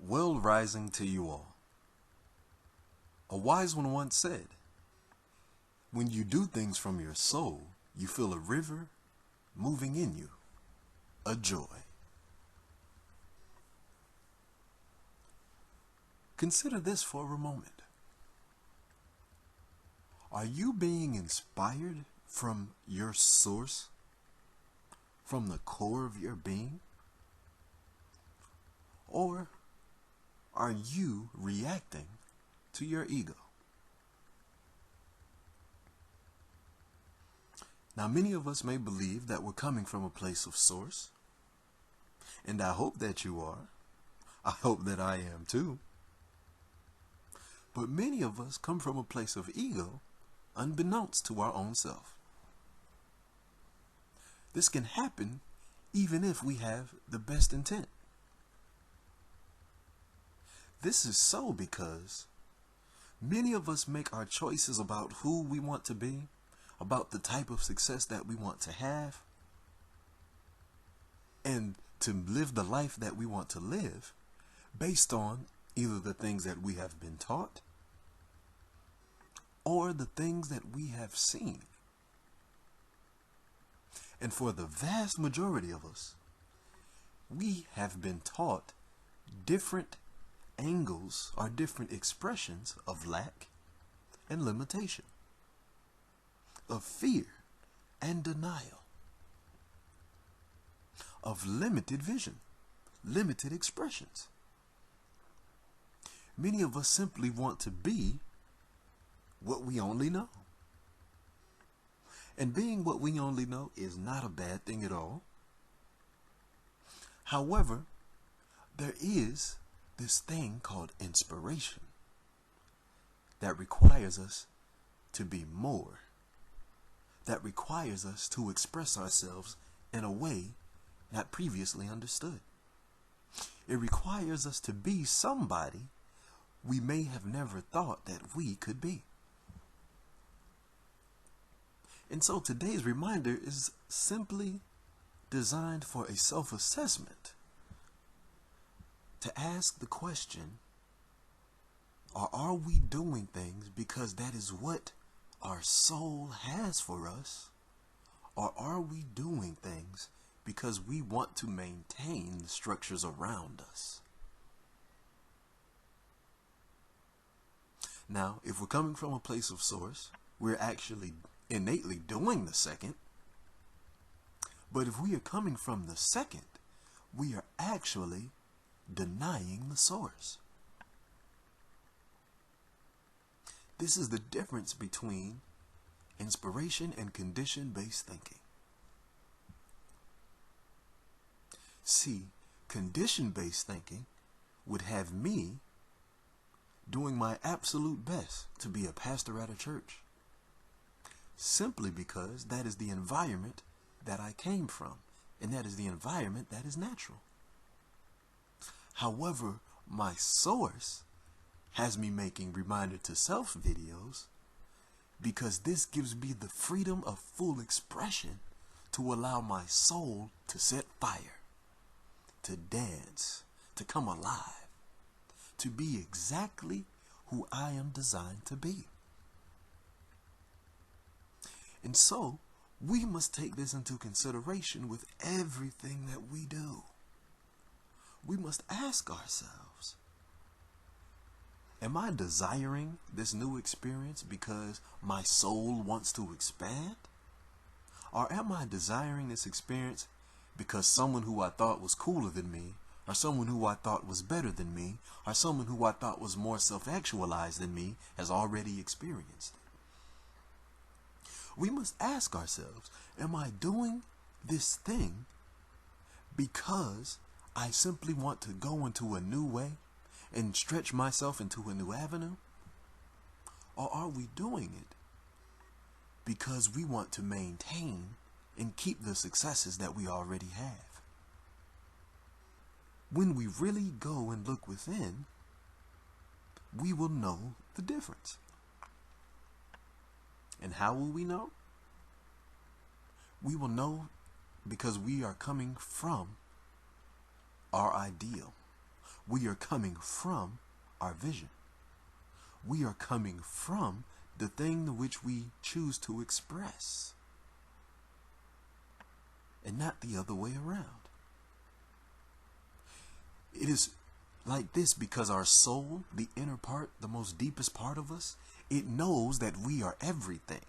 Well rising to you all. A wise one once said, when you do things from your soul, you feel a river moving in you, a joy. Consider this for a moment. Are you being inspired from your source, from the core of your being? Or are you reacting to your ego? Now, many of us may believe that we're coming from a place of source, and I hope that you are. I hope that I am too. But many of us come from a place of ego, unbeknownst to our own self. This can happen even if we have the best intent. This is so because many of us make our choices about who we want to be, about the type of success that we want to have, and to live the life that we want to live based on either the things that we have been taught or the things that we have seen. And for the vast majority of us, we have been taught different angles or different expressions of lack and limitation, of fear and denial, of limited vision, limited expressions. Many of us simply want to be what we only know. And being what we only know is not a bad thing at all. However, there is this thing called inspiration that requires us to be more, that requires us to express ourselves in a way not previously understood. It requires us to be somebody we may have never thought that we could be. And so today's reminder is simply designed for a self-assessment, to ask the question, are we doing things because that is what our soul has for us? Or are we doing things because we want to maintain the structures around us? Now, if we're coming from a place of source, we're actually innately doing the second. But if we are coming from the second, we are actually denying the source. This is the difference between inspiration and condition-based thinking. See, condition-based thinking would have me doing my absolute best to be a pastor at a church, simply because that is the environment that I came from, and that is the environment that is natural. However, my source has me making reminder to self videos because this gives me the freedom of full expression to allow my soul to set fire, to dance, to come alive, to be exactly who I am designed to be. And so, we must take this into consideration with everything that we do. We must ask ourselves, am I desiring this new experience because my soul wants to expand? Or am I desiring this experience because someone who I thought was cooler than me, or someone who I thought was better than me, or someone who I thought was more self-actualized than me has already experienced it? We must ask ourselves, am I doing this thing because I simply want to go into a new way and stretch myself into a new avenue? Or are we doing it because we want to maintain and keep the successes that we already have? When we really go and look within, we will know the difference. And how will we know? We will know because we are coming from our ideal. We are coming from our vision. We are coming from the thing which we choose to express, and not the other way around. It is like this because our soul, the inner part, the most deepest part of us, it knows that we are everything.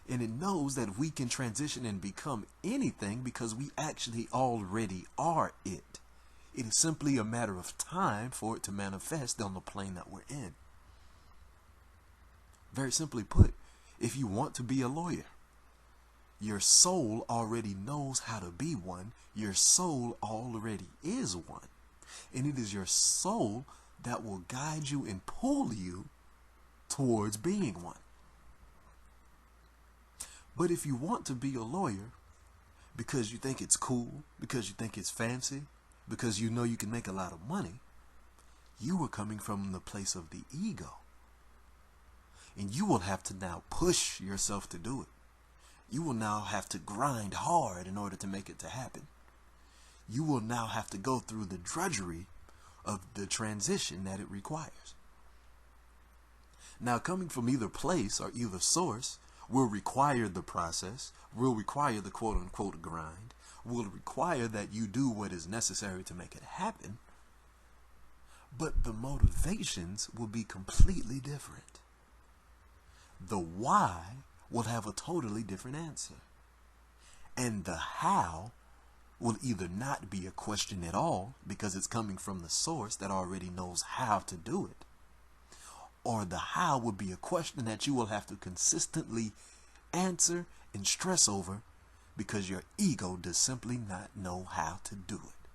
And it knows that we can transition and become anything because we actually already are it. It is simply a matter of time for it to manifest on the plane that we're in. Very simply put, if you want to be a lawyer, your soul already knows how to be one. Your soul already is one. And it is your soul that will guide you and pull you towards being one. But if you want to be a lawyer because you think it's cool, because you think it's fancy, because you know you can make a lot of money, you are coming from the place of the ego. And you will have to now push yourself to do it. You will now have to grind hard in order to make it to happen. You will now have to go through the drudgery of the transition that it requires. Now, coming from either place or either source will require the process, will require the quote-unquote grind, will require that you do what is necessary to make it happen, but the motivations will be completely different. The why will have a totally different answer. And the how will either not be a question at all because it's coming from the source that already knows how to do it, or the how will be a question that you will have to consistently answer and stress over because your ego does simply not know how to do it.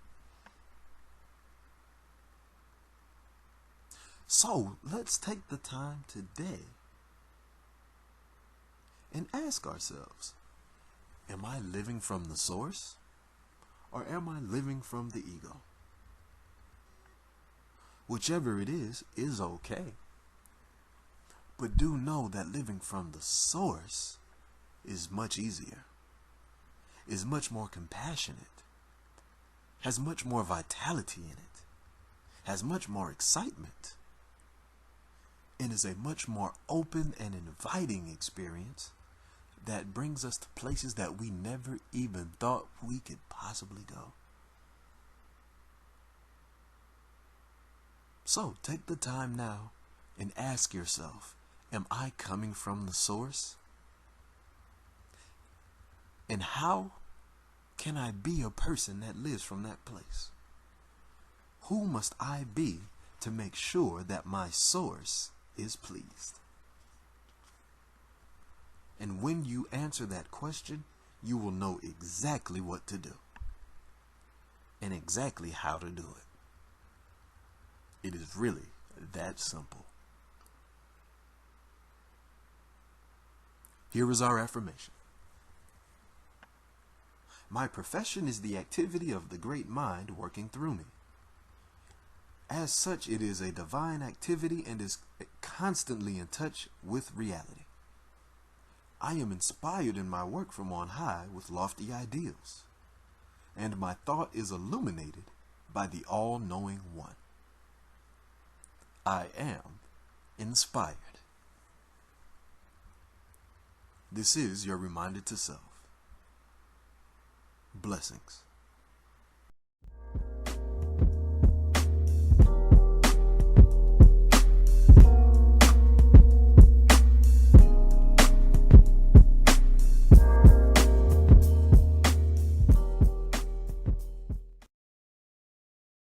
So let's take the time today and ask ourselves, am I living from the source or am I living from the ego? Whichever it is okay. But do know that living from the source is much easier, is much more compassionate, has much more vitality in it, has much more excitement, and is a much more open and inviting experience that brings us to places that we never even thought we could possibly go. So take the time now and ask yourself, am I coming from the source? And how can I be a person that lives from that place? Who must I be to make sure that my source is pleased? And when you answer that question, you will know exactly what to do and exactly how to do it. It is really that simple. Here is our affirmation. My profession is the activity of the great mind working through me. As such, it is a divine activity and is constantly in touch with reality. I am inspired in my work from on high with lofty ideals, and my thought is illuminated by the all-knowing one. I am inspired. This is your reminder to self. Blessings.